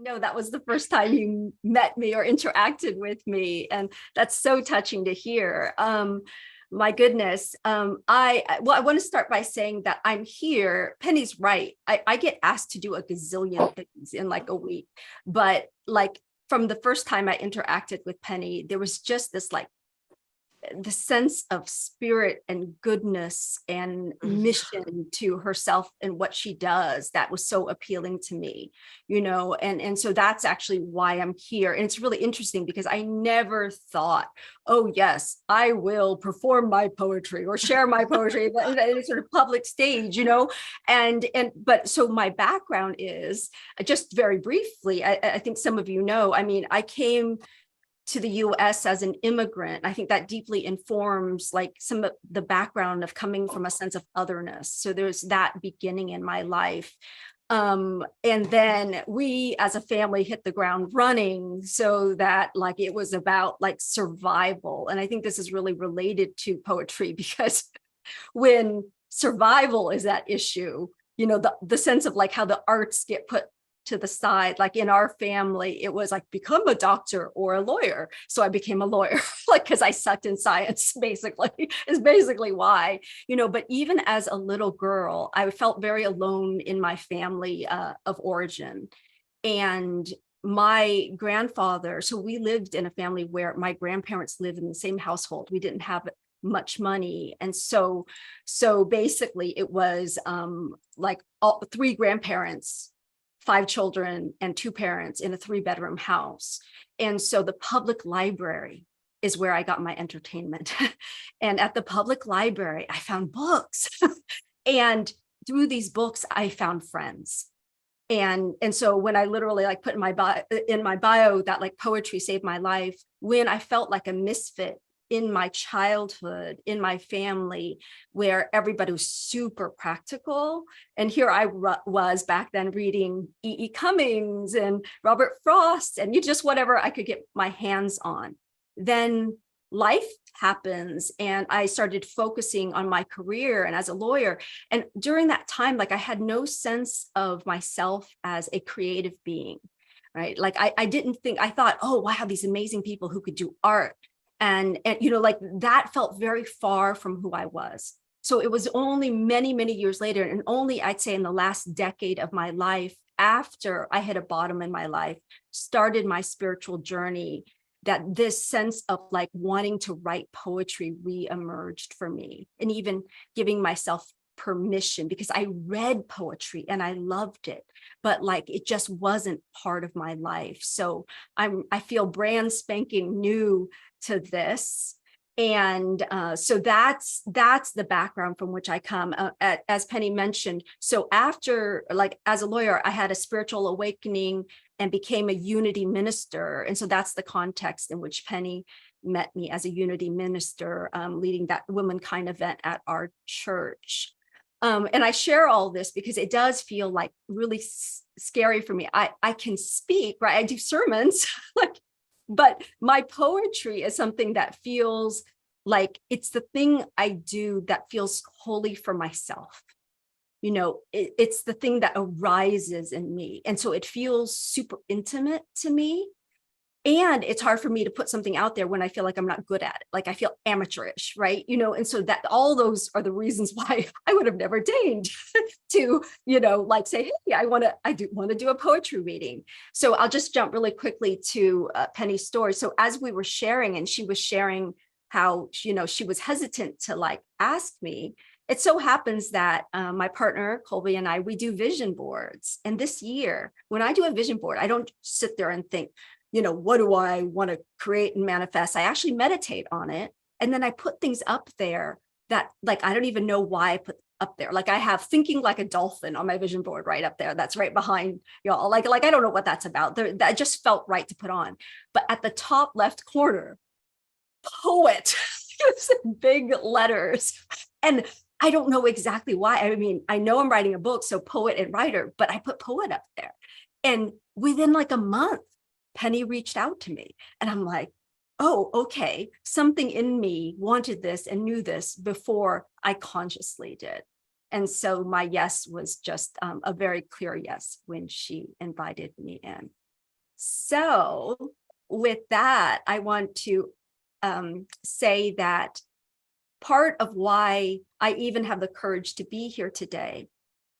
No, that was the first time you met me or interacted with me. And that's so touching to hear. My goodness. I want to start by saying that I'm here. Penny's right. I get asked to do a gazillion things in like a week, but like from the first time I interacted with Penny, there was just this like the sense of spirit and goodness and mission to herself and what she does that was so appealing to me, and so that's actually why I'm here. And it's really interesting because I never thought, oh yes, I will perform my poetry or share my poetry in a sort of public stage, but so my background is just very briefly, I think some of you know, I mean, I came to the US as an immigrant. I think that deeply informs like some of the background of coming from a sense of otherness. So there's that beginning in my life. And then we as a family hit the ground running, so that like it was about like survival. And I think this is really related to poetry because when survival is that issue, the sense of like how the arts get put to the side, like in our family, it was like become a doctor or a lawyer. So I became a lawyer, like because I sucked in science, basically, is basically why, but even as a little girl, I felt very alone in my family of origin. And my grandfather, so we lived in a family where my grandparents lived in the same household. We didn't have much money. And so basically it was like all three grandparents, 5 children and 2 parents in a 3-bedroom house. And so the public library is where I got my entertainment. And at the public library, I found books. And through these books, I found friends. And so when I literally like put in my bio that like poetry saved my life, when I felt like a misfit in my childhood, in my family, where everybody was super practical. And here I was back then reading E.E. Cummings and Robert Frost and just whatever I could get my hands on. Then life happens and I started focusing on my career and as a lawyer. And during that time, like I had no sense of myself as a creative being, right? Like I didn't think, I thought, oh, wow, I have these amazing people who could do art. And like that felt very far from who I was. So it was only many, many years later, and only I'd say in the last decade of my life, after I hit a bottom in my life, started my spiritual journey, that this sense of like wanting to write poetry re-emerged for me, and even giving myself permission, because I read poetry and I loved it, but like it just wasn't part of my life. So I feel brand spanking new to this. And so that's the background from which I come, as Penny mentioned. So after, like as a lawyer, I had a spiritual awakening and became a unity minister. And so that's the context in which Penny met me as a unity minister, leading that womankind event at our church. And I share all this because it does feel like really scary for me. I can speak, right? I do sermons, like, but my poetry is something that feels like it's the thing I do that feels holy for myself. It's the thing that arises in me. And so it feels super intimate to me. And it's hard for me to put something out there when I feel like I'm not good at it. Like I feel amateurish, right? And so that all those are the reasons why I would have never deigned to, like say, hey, I do want to do a poetry reading. So I'll just jump really quickly to Penny's story. So as we were sharing, and she was sharing how, she was hesitant to like ask me. It so happens that my partner, Colby, and I, we do vision boards. And this year, when I do a vision board, I don't sit there and think, what do I want to create and manifest? I actually meditate on it. And then I put things up there that like, I don't even know why I put up there. Like I have thinking like a dolphin on my vision board right up there. That's right behind y'all. Like I don't know what that's about. That just felt right to put on. But at the top left corner, poet, it's in big letters. And I don't know exactly why. I mean, I know I'm writing a book, so poet and writer, but I put poet up there. And within like a month, Penny reached out to me and I'm like, oh, okay. Something in me wanted this and knew this before I consciously did. And so my yes was just a very clear yes when she invited me in. So with that, I want to say that part of why I even have the courage to be here today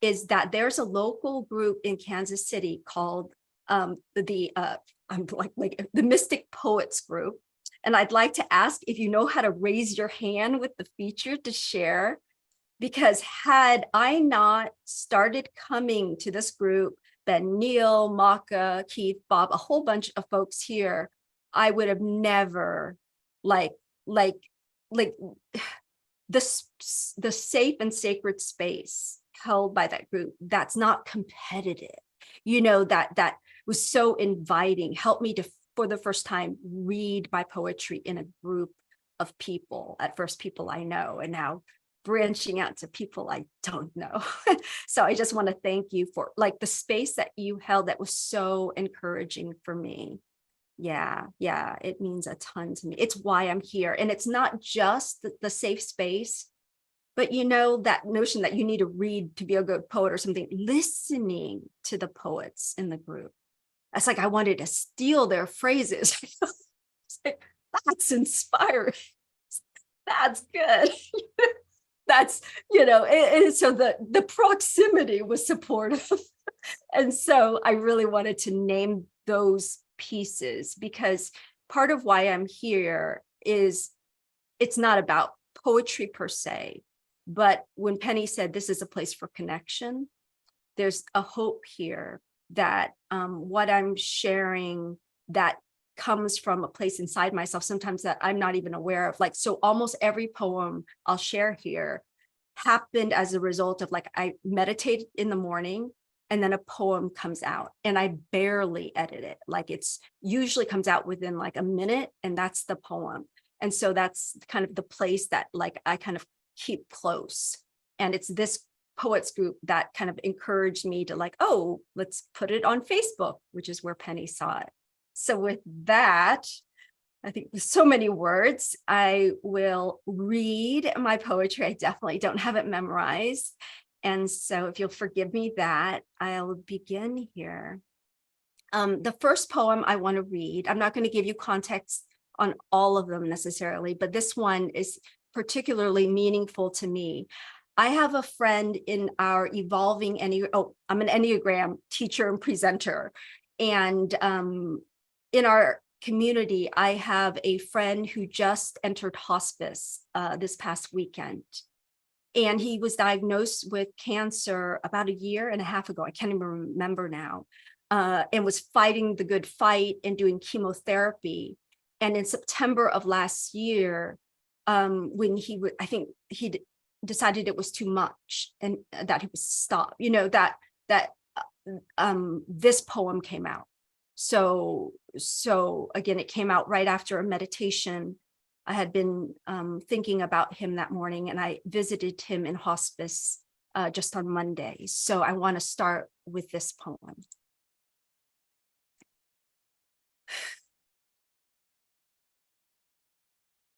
is that there's a local group in Kansas City called I'm like the Mystic Poets Group. And I'd like to ask if you know how to raise your hand with the feature to share, because had I not started coming to this group, Ben, Neil, Maka, Keith, Bob, a whole bunch of folks here, I would have never like the safe and sacred space held by that group that's not competitive, that was so inviting, helped me to, for the first time, read my poetry in a group of people, at first people I know, and now branching out to people I don't know. So I just want to thank you for like the space that you held that was so encouraging for me. Yeah, it means a ton to me. It's why I'm here. And it's not just the safe space, but that notion that you need to read to be a good poet or something, listening to the poets in the group. It's like I wanted to steal their phrases. That's inspiring. That's good. That's, so the proximity was supportive. And so I really wanted to name those pieces, because part of why I'm here is it's not about poetry per se, but when Penny said this is a place for connection, there's a hope here that what I'm sharing that comes from a place inside myself, sometimes that I'm not even aware of. Like, so almost every poem I'll share here happened as a result of like, I meditate in the morning and then a poem comes out and I barely edit it. Like it's usually comes out within like a minute and that's the poem. And so that's kind of the place that like I kind of keep close. And it's this poets group that kind of encouraged me to like, oh, let's put it on Facebook, which is where Penny saw it. So with that, I think there's so many words. I will read my poetry. I definitely don't have it memorized. And so if you'll forgive me that, I'll begin here. The first poem I want to read, I'm not going to give you context on all of them necessarily, but this one is particularly meaningful to me. I have a friend in our evolving I'm an Enneagram teacher and presenter. And in our community, I have a friend who just entered hospice this past weekend. And he was diagnosed with cancer about 1.5 years ago. I can't even remember now. And was fighting the good fight and doing chemotherapy. And in September of last year, when I think he decided it was too much and that he was stopped, this poem came out. So again, it came out right after a meditation. I had been thinking about him that morning, and I visited him in hospice just on Monday. So I want to start with this poem.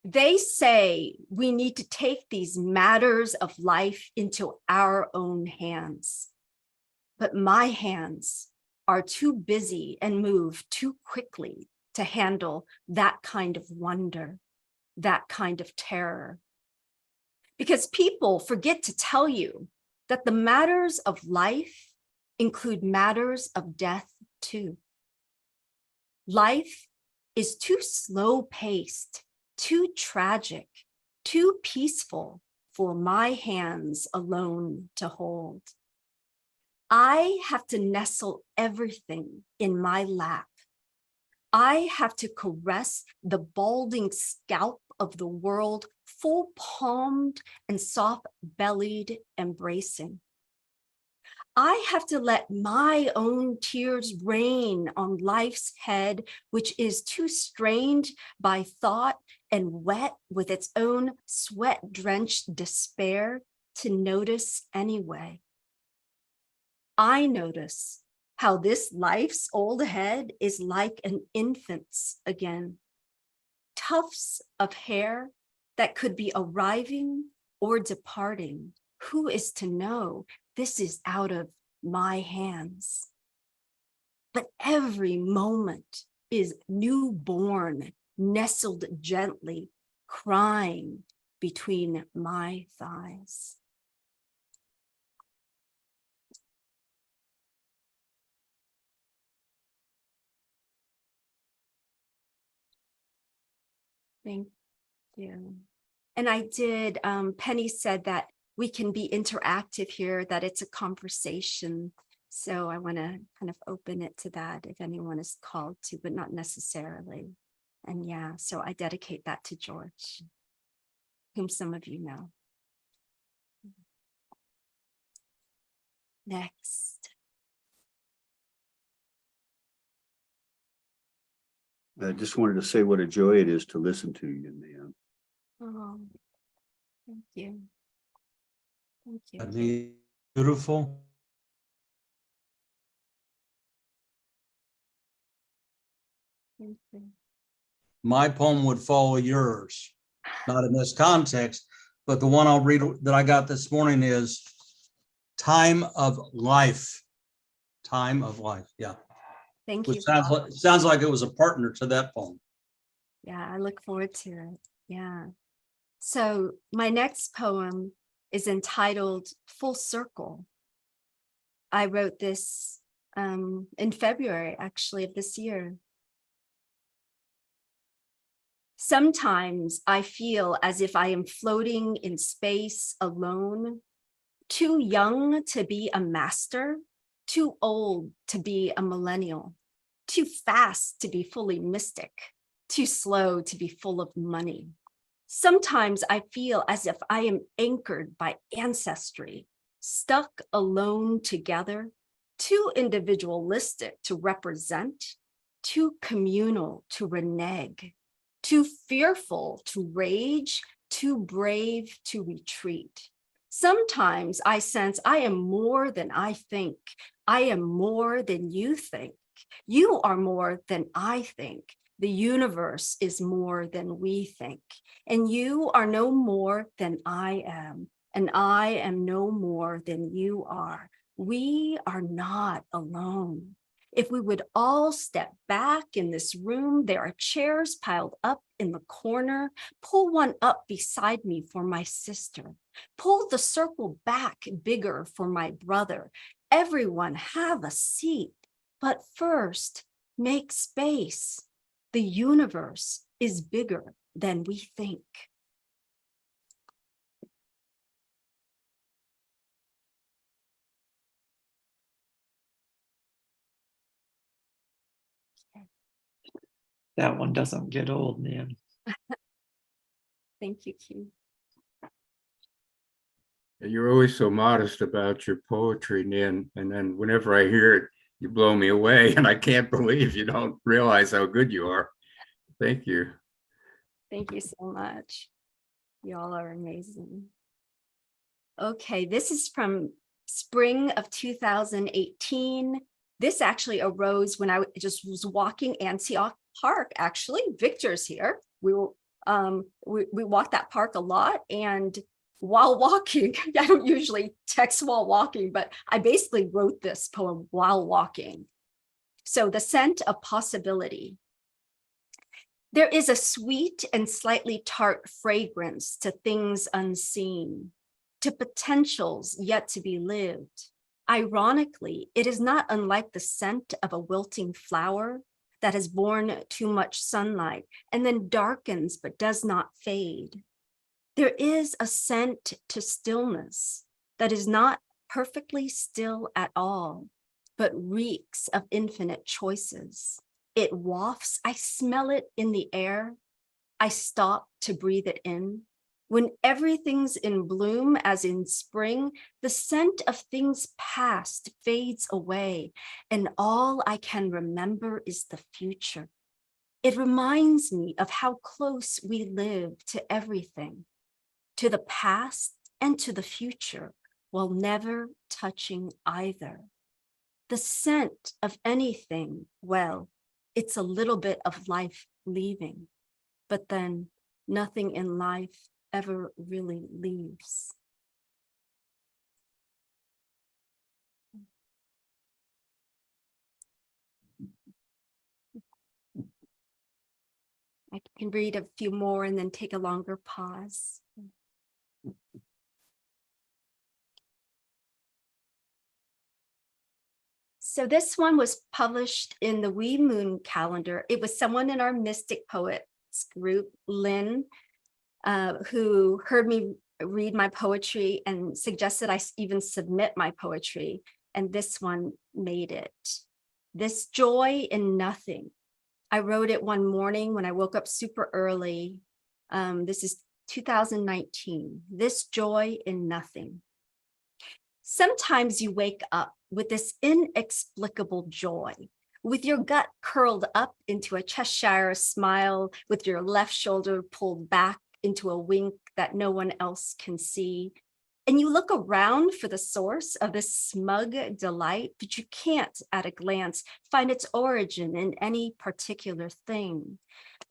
They say we need to take these matters of life into our own hands. But my hands are too busy and move too quickly to handle that kind of wonder, that kind of terror. Because people forget to tell you that the matters of life include matters of death too. Life is too slow-paced, too tragic, too peaceful for my hands alone to hold. I have to nestle everything in my lap. I have to caress the balding scalp of the world, full palmed and soft bellied, embracing. I have to let my own tears rain on life's head, which is too strained by thought and wet with its own sweat-drenched despair to notice anyway. I notice how this life's old head is like an infant's again. Tufts of hair that could be arriving or departing. Who is to know? This is out of my hands. but every moment is newborn, nestled gently, crying between my thighs. Thank you. And I did, Penny said that we can be interactive here, that it's a conversation. So I want to kind of open it to that if anyone is called to, but not necessarily. And yeah, so I dedicate that to George, whom some of you know. Next. I just wanted to say what a joy it is to listen to you, Nhien. Oh, thank you. Thank you. I mean, beautiful. Thank you. My poem would follow yours, not in this context, but the one I'll read that I got this morning is Time of Life. Time of Life, yeah. Thank Which you. sounds like it was a partner to that poem. Yeah, I look forward to it. Yeah. So my next poem is entitled Full Circle. I wrote this in February, actually, of this year. Sometimes I feel as if I am floating in space alone, too young to be a master, too old to be a millennial, too fast to be fully mystic, too slow to be full of money. Sometimes I feel as if I am anchored by ancestry, stuck alone together, too individualistic to represent, too communal to renege, too fearful to rage, too brave to retreat. Sometimes I sense I am more than I think. I am more than you think. You are more than I think. The universe is more than we think. And you are no more than I am. And I am no more than you are. We are not alone. If we would all step back in this room, there are chairs piled up in the corner. Pull one up beside me for my sister. Pull the circle back bigger for my brother. Everyone have a seat. But first, make space. The universe is bigger than we think. That one doesn't get old, man. Thank you, Q. You're always so modest about your poetry, Nhien, and then whenever I hear it, you blow me away, and I can't believe you don't realize how good you are. Thank you. Thank you so much. Y'all are amazing. Okay, this is from spring of 2018. This actually arose when I just was walking Antioch Park. Actually, Victor's here. We walked that park a lot, and while walking, I don't usually text while walking, but I basically wrote this poem while walking. So the scent of possibility. There is a sweet and slightly tart fragrance to things unseen, to potentials yet to be lived. Ironically, it is not unlike the scent of a wilting flower that has borne too much sunlight and then darkens but does not fade. There is a scent to stillness that is not perfectly still at all, but reeks of infinite choices. It wafts, I smell it in the air. I stop to breathe it in. When everything's in bloom, as in spring, the scent of things past fades away, and all I can remember is the future. It reminds me of how close we live to everything, to the past and to the future, while never touching either. The scent of anything, well, it's a little bit of life leaving, but then nothing in life ever really leaves. I can read a few more and then take a longer pause. So this one was published in the We Moon calendar. It was someone in our Mystic Poets group, Lynn, who heard me read my poetry and suggested I even submit my poetry. And this one made it. This joy in nothing. I wrote it one morning when I woke up super early. This is 2019. This joy in nothing. Sometimes you wake up with this inexplicable joy, with your gut curled up into a Cheshire smile, with your left shoulder pulled back into a wink that no one else can see. And you look around for the source of this smug delight, but you can't at a glance find its origin in any particular thing.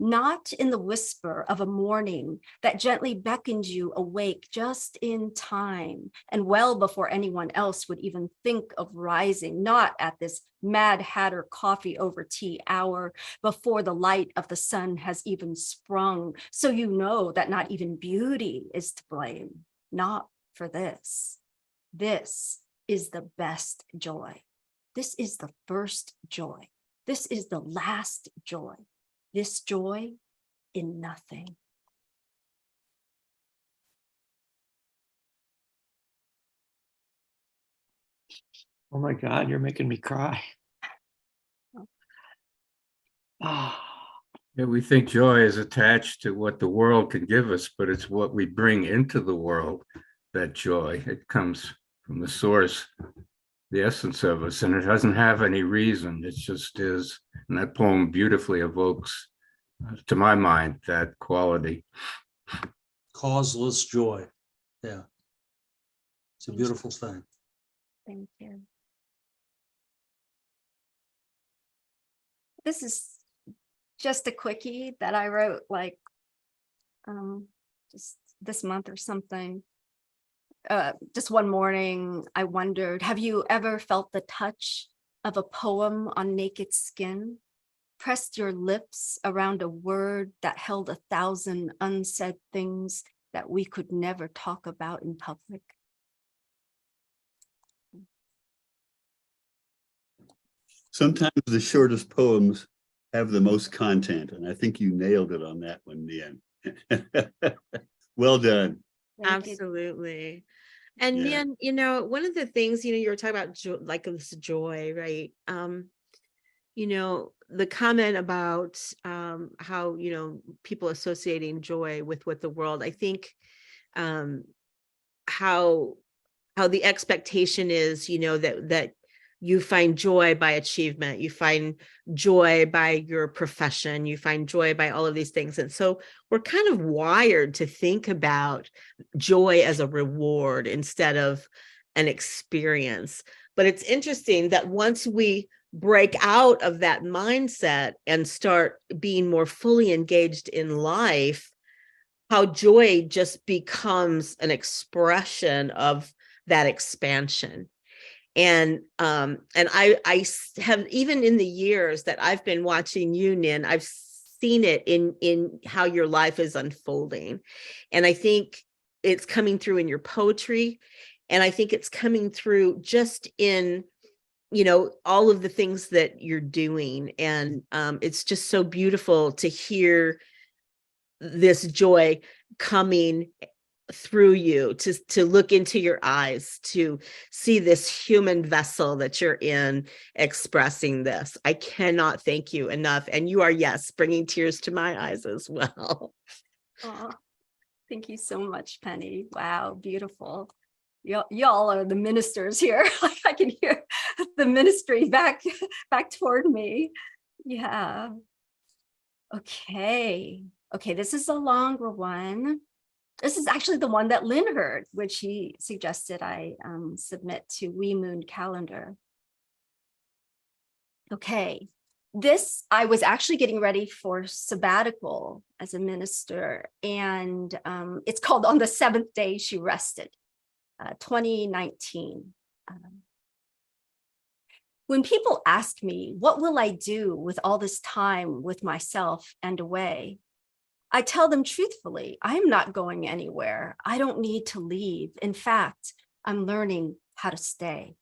Not in the whisper of a morning that gently beckoned you awake just in time and well before anyone else would even think of rising, not at this Mad Hatter coffee over tea hour before the light of the sun has even sprung. So you know that not even beauty is to blame, not for this. This is the best joy. This is the first joy. This is the last joy. This joy in nothing. Oh my God, you're making me cry. Ah, Yeah, we think joy is attached to what the world can give us, but it's what we bring into the world, that joy. It comes from the source, the essence of us, and it doesn't have any reason. It just is. And that poem beautifully evokes, to my mind, that quality. Causeless joy. Yeah. It's a beautiful thing. Thank you. This is just a quickie that I wrote like just this month or something. Just one morning, I wondered, have you ever felt the touch of a poem on naked skin? Pressed your lips around a word that held 1,000 unsaid things that we could never talk about in public? Sometimes the shortest poems have the most content, and I think you nailed it on that one, Nhien. Well done. Thank you. Absolutely. And Yeah. Nhien, one of the things, you were talking about like this joy, right? The comment about how, people associating joy with what the world, I think how the expectation is, that you find joy by achievement, you find joy by your profession, you find joy by all of these things. And so we're kind of wired to think about joy as a reward instead of an experience. But it's interesting that once we break out of that mindset and start being more fully engaged in life, how joy just becomes an expression of that expansion. And I have, even in the years that I've been watching you, Nhien, I've seen it in how your life is unfolding. And I think it's coming through in your poetry. And I think it's coming through just in, all of the things that you're doing. And it's just so beautiful to hear this joy coming through you, to look into your eyes, to see this human vessel that you're in expressing this. I cannot thank you enough. And you are, yes, bringing tears to my eyes as well. Oh, thank you so much, Penny. Wow, beautiful. Y'all are the ministers here. Like I can hear the ministry back toward me. Yeah. Okay, this is a longer one. This is actually the one that Lynn heard, which she suggested I submit to We Moon calendar. Okay, I was actually getting ready for sabbatical as a minister, and it's called On the Seventh Day She Rested, 2019. When people ask me, what will I do with all this time with myself and away? I tell them truthfully, I'm not going anywhere. I don't need to leave. In fact, I'm learning how to stay.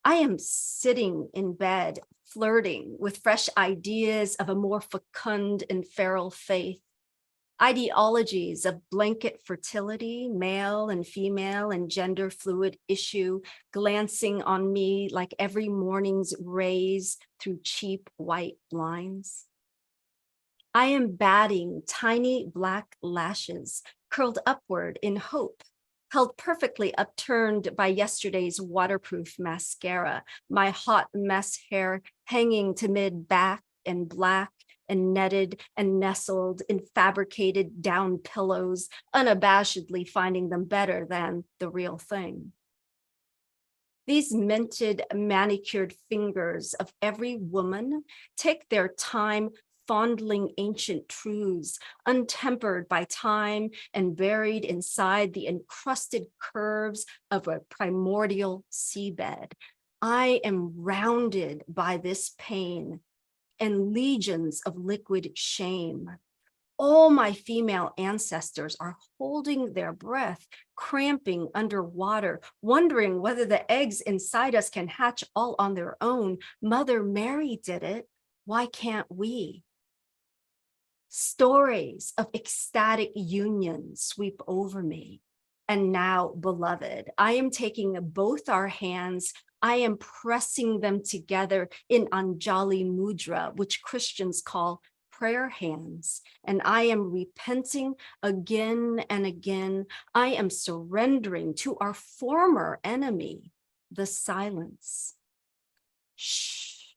I am sitting in bed, flirting with fresh ideas of a more fecund and feral faith, ideologies of blanket fertility, male and female and gender fluid issue, glancing on me like every morning's rays through cheap white blinds. I am batting tiny black lashes curled upward in hope, held perfectly upturned by yesterday's waterproof mascara, my hot mess hair hanging to mid-back and black and netted and nestled in fabricated down pillows, unabashedly finding them better than the real thing. These minted, manicured fingers of every woman take their time fondling ancient truths, untempered by time and buried inside the encrusted curves of a primordial seabed. I am rounded by this pain and legions of liquid shame. All my female ancestors are holding their breath, cramping underwater, wondering whether the eggs inside us can hatch all on their own. Mother Mary did it. Why can't we? Stories of ecstatic union sweep over me. And now, beloved, I am taking both our hands. I am pressing them together in Anjali Mudra, which Christians call prayer hands. And I am repenting again and again. I am surrendering to our former enemy, the silence. Shh.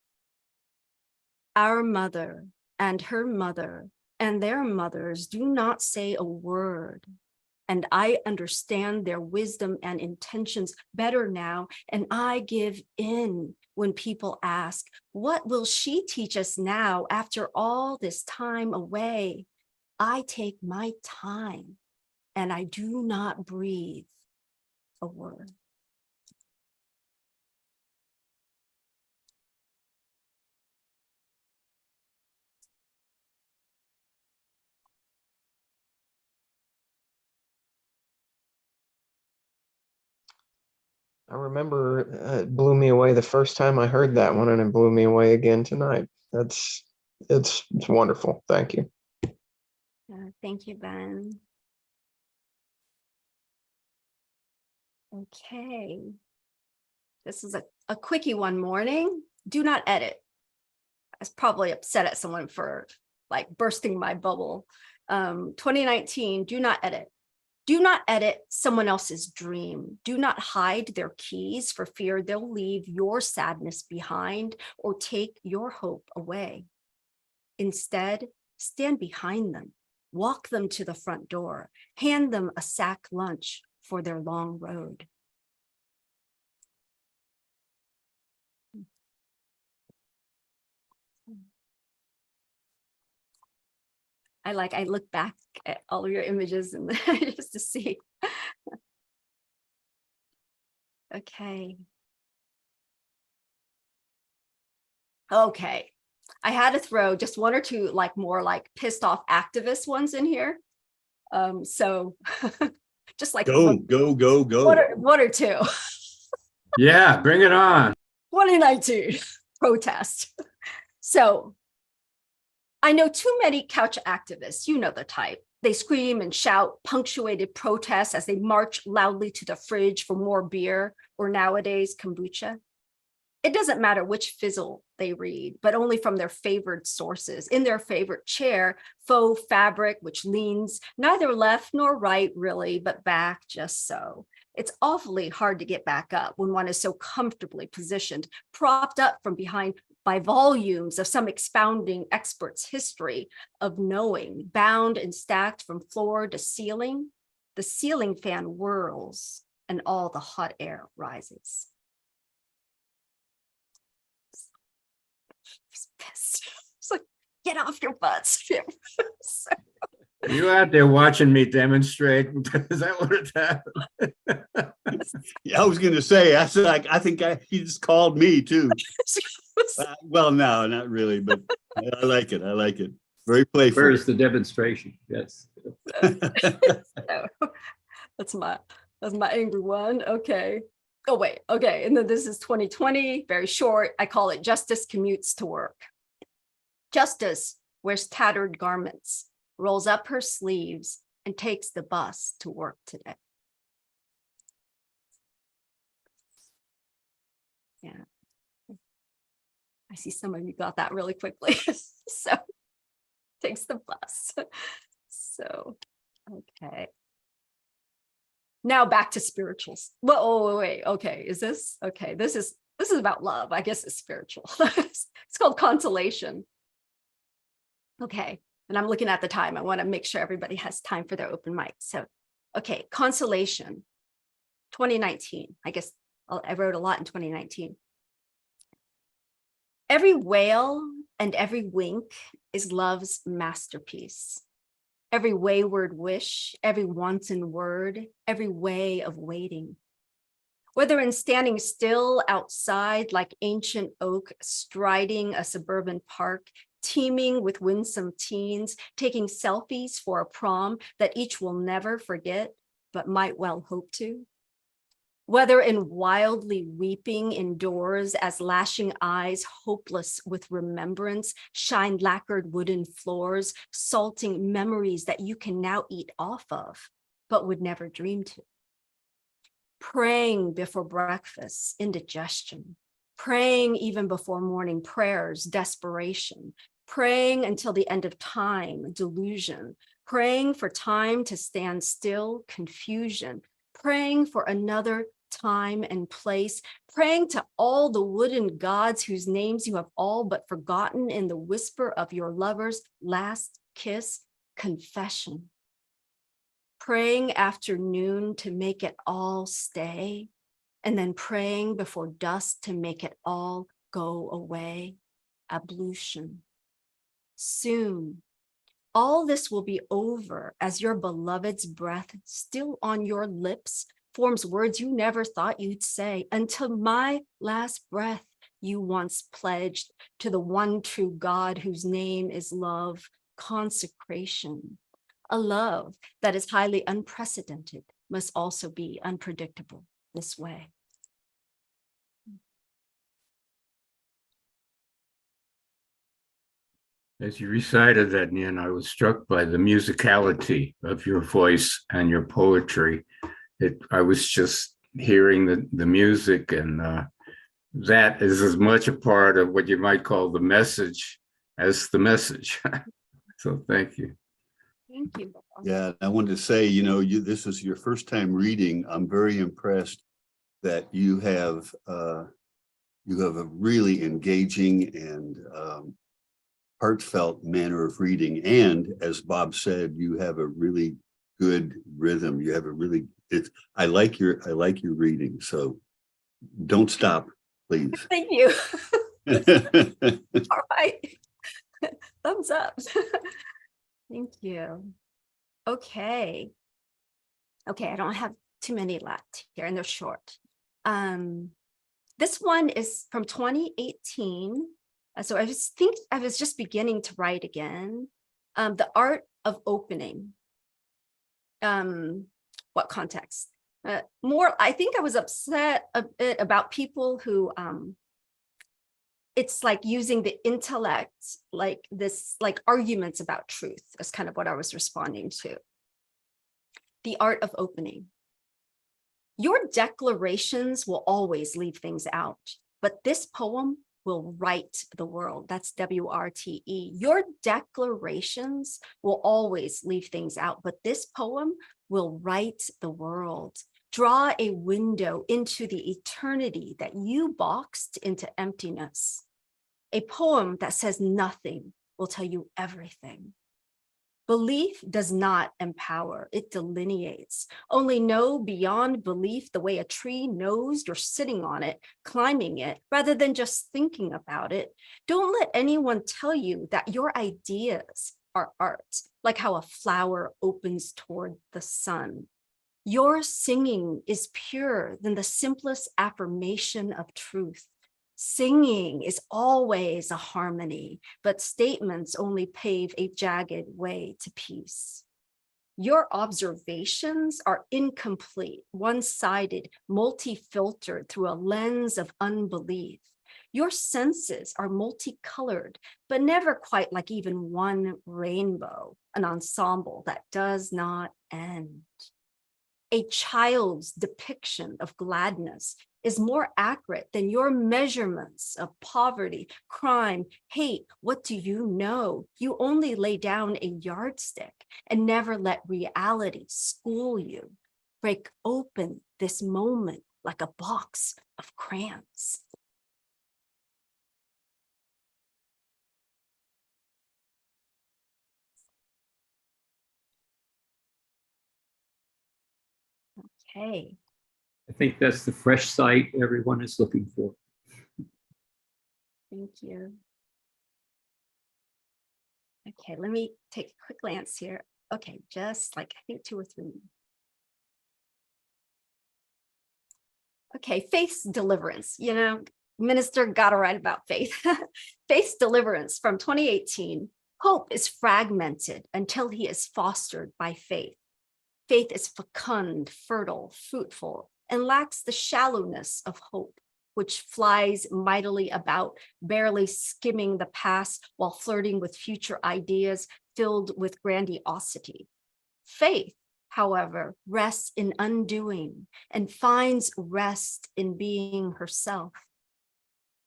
Our mother and her mother and their mothers do not say a word. And I understand their wisdom and intentions better now. And I give in when people ask, what will she teach us now after all this time away? I take my time and I do not breathe a word. I remember it blew me away the first time I heard that one, and it blew me away again tonight. It's wonderful. Thank you. Thank you, Ben. Okay. This is a quickie one morning. Do not edit. I was probably upset at someone for like bursting my bubble. 2019, do not edit. Do not edit someone else's dream. Do not hide their keys for fear they'll leave your sadness behind or take your hope away. Instead, stand behind them, walk them to the front door, hand them a sack lunch for their long road. I look back at all of your images and just to see. Okay. Okay. I had to throw just one or two more pissed off activist ones in here. So just like Go. one or two. Yeah, bring it on. 2019 protest. So I know too many couch activists, you know the type. They scream and shout punctuated protests as they march loudly to the fridge for more beer or nowadays kombucha. It doesn't matter which fizzle they read, but only from their favored sources. In their favorite chair, faux fabric, which leans neither left nor right really, but back just so. It's awfully hard to get back up when one is so comfortably positioned, propped up from behind by volumes of some expounding expert's history of knowing, bound and stacked from floor to ceiling. The ceiling fan whirls and all the hot air rises. Pissed. It's like, get off your butts. Are you out there watching me demonstrate? Is that what it's happened? Yeah, I was going to say, I think he just called me too. Well, no, not really, but I like it. Very playful. Where's the demonstration? Yes. So, that's my angry one. Okay. Oh, wait. Okay. And then this is 2020, very short. I call it Justice Commutes to Work. Justice wears tattered garments, rolls up her sleeves, and takes the bus to work today. Yeah. I see some of you got that really quickly. So takes the bus. So, okay. Now back to spirituals. Well, oh, wait, okay. Is this okay? This is about love. I guess it's spiritual. It's called Consolation. Okay. And I'm looking at the time. I want to make sure everybody has time for their open mic. So, okay, Consolation, 2019. I guess I wrote a lot in 2019. Every wail and every wink is love's masterpiece. Every wayward wish, every wanton word, every way of waiting. Whether in standing still outside like ancient oak, striding a suburban park, teeming with winsome teens, taking selfies for a prom that each will never forget, but might well hope to. Whether in wildly weeping indoors as lashing eyes, hopeless with remembrance, shine lacquered wooden floors, salting memories that you can now eat off of, but would never dream to. Praying before breakfast, indigestion. Praying even before morning prayers, desperation. Praying until the end of time, delusion. Praying for time to stand still, confusion. Praying for another time and place, praying to all the wooden gods whose names you have all but forgotten in the whisper of your lover's last kiss, confession. Praying after noon to make it all stay, and then praying before dusk to make it all go away, ablution. Soon, all this will be over as your beloved's breath still on your lips forms words you never thought you'd say, until my last breath you once pledged to the one true God whose name is love, consecration. A love that is highly unprecedented must also be unpredictable this way. As you recited that, Nhien, I was struck by the musicality of your voice and your poetry. I was just hearing the music, and that is as much a part of what you might call the message as the message. So thank you. Thank you. Yeah, I wanted to say, this is your first time reading. I'm very impressed that you have a really engaging and heartfelt manner of reading. And as Bob said, you have a really good rhythm. You have a really, I like your reading. So don't stop, please. Thank you. All right. Thumbs up. Thank you. Okay. Okay, I don't have too many left here, and they're short. This one is from 2018. So I was just beginning to write again. The Art of Opening. What context? More, I think I was upset a bit about people who it's like using the intellect, like this, like arguments about truth. That's kind of what I was responding to. The Art of Opening. Your declarations will always leave things out, but this poem will write the world. That's WRTE. Your declarations will always leave things out, but this poem will write the world. Draw a window into the eternity that you boxed into emptiness. A poem that says nothing will tell you everything. Belief does not empower, it delineates. Only know beyond belief the way a tree knows you're sitting on it, climbing it, rather than just thinking about it. Don't let anyone tell you that your ideas are art, like how a flower opens toward the sun. Your singing is purer than the simplest affirmation of truth. Singing is always a harmony, but statements only pave a jagged way to peace. Your observations are incomplete, one-sided, multi-filtered through a lens of unbelief. Your senses are multicolored, but never quite like even one rainbow, an ensemble that does not end. A child's depiction of gladness is more accurate than your measurements of poverty, crime, hate. What do you know? You only lay down a yardstick and never let reality school you. Break open this moment like a box of crayons. Okay. I think that's the fresh sight everyone is looking for. Thank you. Okay, let me take a quick glance here. Okay, just like I think 2 or 3. Okay, faith's deliverance. You know, minister got to write about faith. Faith's deliverance from 2018. Hope is fragmented until he is fostered by faith. Faith is fecund, fertile, fruitful, and lacks the shallowness of hope, which flies mightily about, barely skimming the past while flirting with future ideas filled with grandiosity. Faith, however, rests in undoing and finds rest in being herself.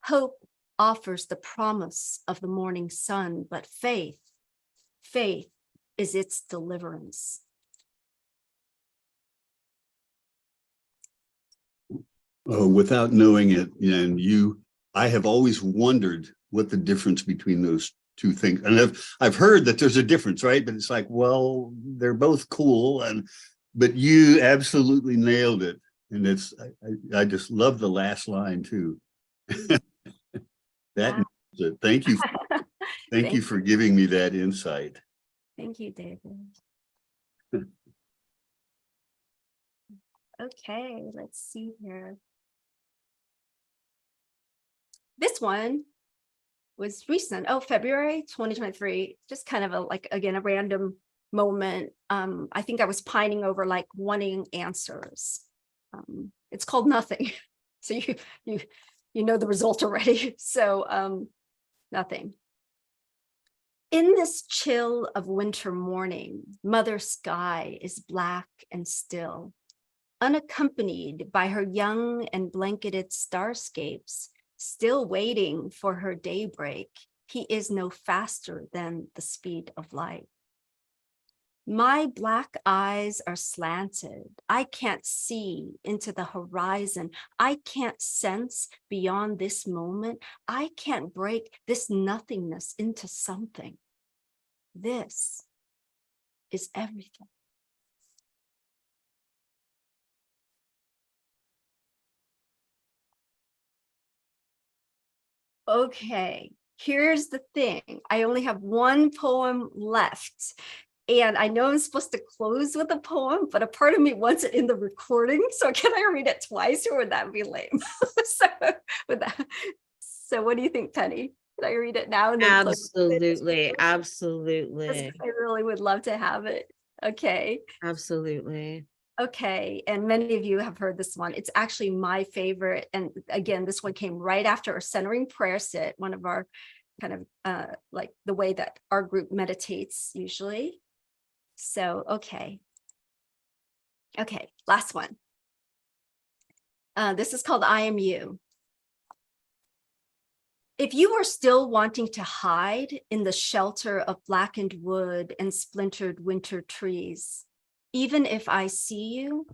Hope offers the promise of the morning sun, but faith is its deliverance. Without knowing it, and I have always wondered what the difference between those two things. And I've heard that there's a difference, right? But it's like, well, they're both cool, but you absolutely nailed it. And I just love the last line too. That Wow. it. Thank you. Thank you for giving me that insight. Thank you, David. Okay, let's see here. This one was recent. Oh, February 2023. Just kind of a random moment. I think I was pining over like wanting answers. It's called Nothing. So you know the result already. So nothing. In this chill of winter morning, Mother Sky is black and still, unaccompanied by her young and blanketed starscapes, still waiting for her daybreak. He is no faster than the speed of light. My black eyes are slanted. I can't see into the horizon. I can't sense beyond this moment. I can't break this nothingness into something. This is everything. Okay, here's the thing. I only have one poem left. And I know I'm supposed to close with a poem, but a part of me wants it in the recording. So can I read it twice, or would that be lame? So what do you think, Penny? Can I read it now? And then Absolutely, absolutely, I really would love to have it. Okay. absolutely. Okay, and many of you have heard this one. It's actually my favorite. And again, this one came right after our centering prayer sit, one of our kind of like the way that our group meditates usually. So, okay, last one. This is called I Am You. If you are still wanting to hide in the shelter of blackened wood and splintered winter trees, even if I see you,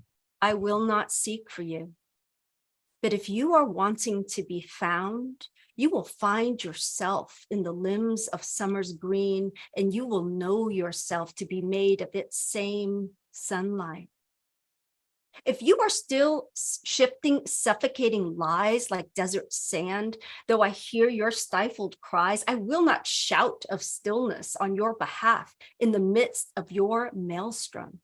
I will not seek for you. But if you are wanting to be found, you will find yourself in the limbs of summer's green, and you will know yourself to be made of its same sunlight. If you are still shifting, suffocating lies like desert sand, though I hear your stifled cries, I will not shout of stillness on your behalf in the midst of your maelstrom.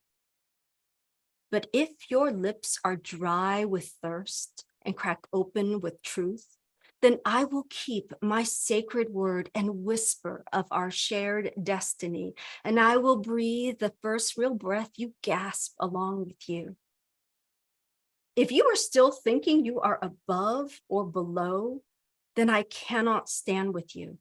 But if your lips are dry with thirst and crack open with truth, then I will keep my sacred word and whisper of our shared destiny, and I will breathe the first real breath you gasp along with you. If you are still thinking you are above or below, then I cannot stand with you.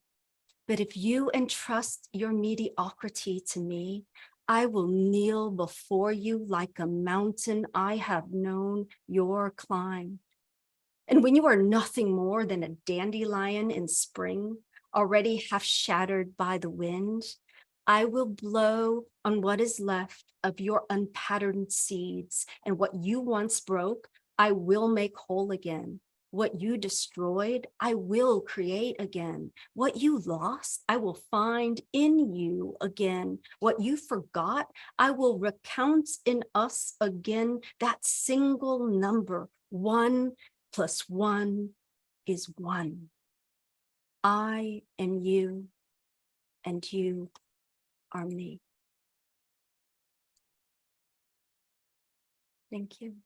But if you entrust your mediocrity to me, I will kneel before you like a mountain I have known your climb. And when you are nothing more than a dandelion in spring, already half shattered by the wind, I will blow on what is left of your unpatterned seeds, and what you once broke, I will make whole again. What you destroyed, I will create again. What you lost, I will find in you again. What you forgot, I will recount in us again. That single number, 1 + 1 is 1. I am you, and you are me. Thank you.